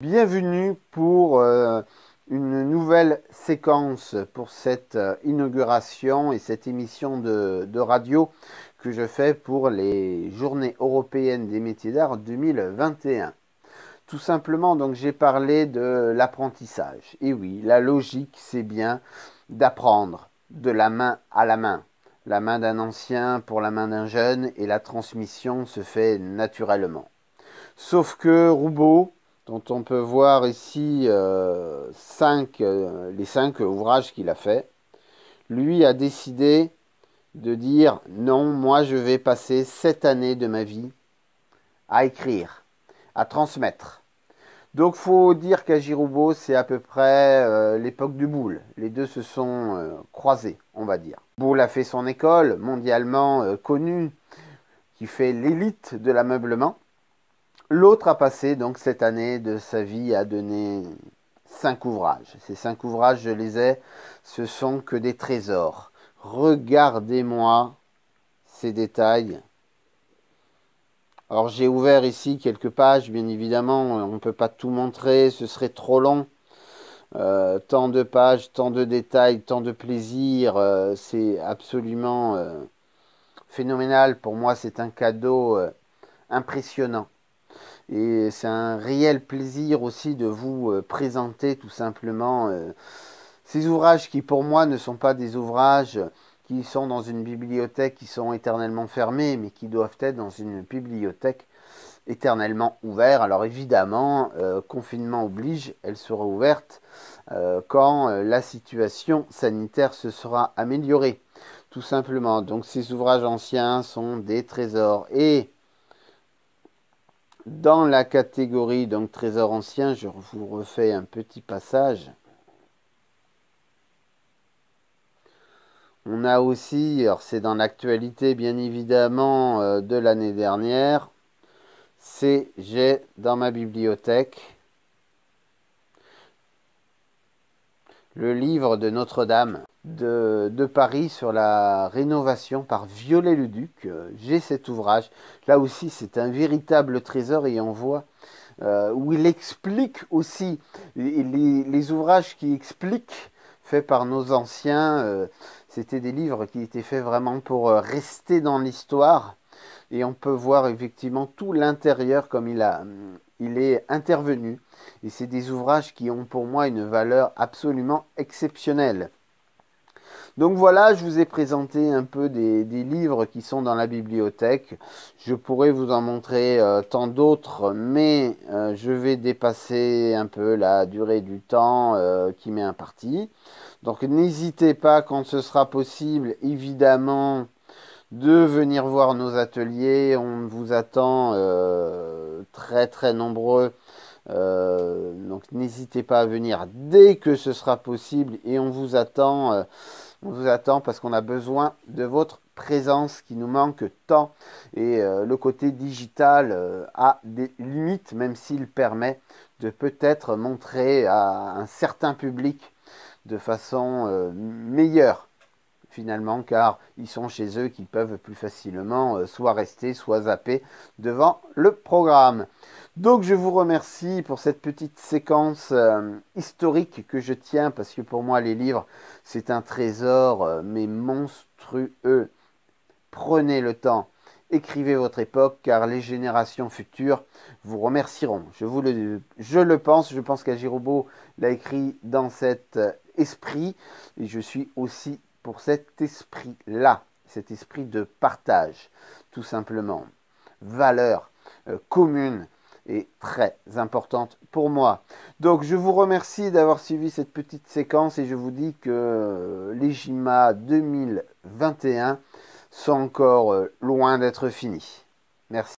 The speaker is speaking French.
Bienvenue pour une nouvelle séquence pour cette inauguration et cette émission de radio que je fais pour les Journées européennes des métiers d'art 2021. Tout simplement, donc j'ai parlé de l'apprentissage. Et oui, la logique, c'est bien d'apprendre de la main à la main. La main d'un ancien pour la main d'un jeune et la transmission se fait naturellement. Sauf que Roubaud, dont on peut voir ici les 5 ouvrages qu'il a fait, lui a décidé de dire non, moi je vais passer 7 années de ma vie à écrire, à transmettre. Donc faut dire qu'à Roubaud, c'est à peu près l'époque du Boulle. Les deux se sont croisés, on va dire. Boulle a fait son école mondialement connue, qui fait l'élite de l'ameublement. L'autre a passé donc cette année de sa vie à donner 5 ouvrages. Ces 5 ouvrages, je les ai, ce sont que des trésors. Regardez-moi ces détails. Alors j'ai ouvert ici quelques pages, bien évidemment, on ne peut pas tout montrer, ce serait trop long. Tant de pages, tant de détails, tant de plaisir, c'est absolument phénoménal. Pour moi, c'est un cadeau impressionnant. Et c'est un réel plaisir aussi de vous présenter tout simplement ces ouvrages qui pour moi ne sont pas des ouvrages qui sont dans une bibliothèque qui sont éternellement fermés, mais qui doivent être dans une bibliothèque éternellement ouverte. Alors évidemment, confinement oblige, elle sera ouverte quand la situation sanitaire se sera améliorée, tout simplement. Donc ces ouvrages anciens sont des trésors. Et dans la catégorie donc trésor ancien, je vous refais un petit passage. On a aussi, alors c'est dans l'actualité bien évidemment de l'année dernière, j'ai dans ma bibliothèque le livre de Notre-Dame de Paris sur la rénovation par Viollet-le-Duc. J'ai cet ouvrage. Là aussi, c'est un véritable trésor et on voit où il explique aussi les ouvrages qui expliquent, faits par nos anciens. C'était des livres qui étaient faits vraiment pour rester dans l'histoire. Et on peut voir effectivement tout l'intérieur comme il est intervenu. Et c'est des ouvrages qui ont pour moi une valeur absolument exceptionnelle. Donc voilà, je vous ai présenté un peu des livres qui sont dans la bibliothèque. Je pourrais vous en montrer tant d'autres, mais je vais dépasser un peu la durée du temps qui m'est imparti. Donc n'hésitez pas quand ce sera possible, évidemment, de venir voir nos ateliers. On vous attend très très nombreux. Donc n'hésitez pas à venir dès que ce sera possible et on vous attend parce qu'on a besoin de votre présence qui nous manque tant et le côté digital a des limites même s'il permet de peut-être montrer à un certain public de façon meilleure finalement, car ils sont chez eux qui peuvent plus facilement soit rester, soit zapper devant le programme. Donc je vous remercie pour cette petite séquence historique que je tiens, parce que pour moi les livres, c'est un trésor, mais monstrueux. Prenez le temps, écrivez votre époque, car les générations futures vous remercieront. Je le pense, je pense qu'Agirobo l'a écrit dans cet esprit, et je suis aussi pour cet esprit-là, cet esprit de partage, tout simplement. Valeur commune et très importante pour moi. Donc je vous remercie d'avoir suivi cette petite séquence et je vous dis que les JIMA 2021 sont encore loin d'être finis. Merci.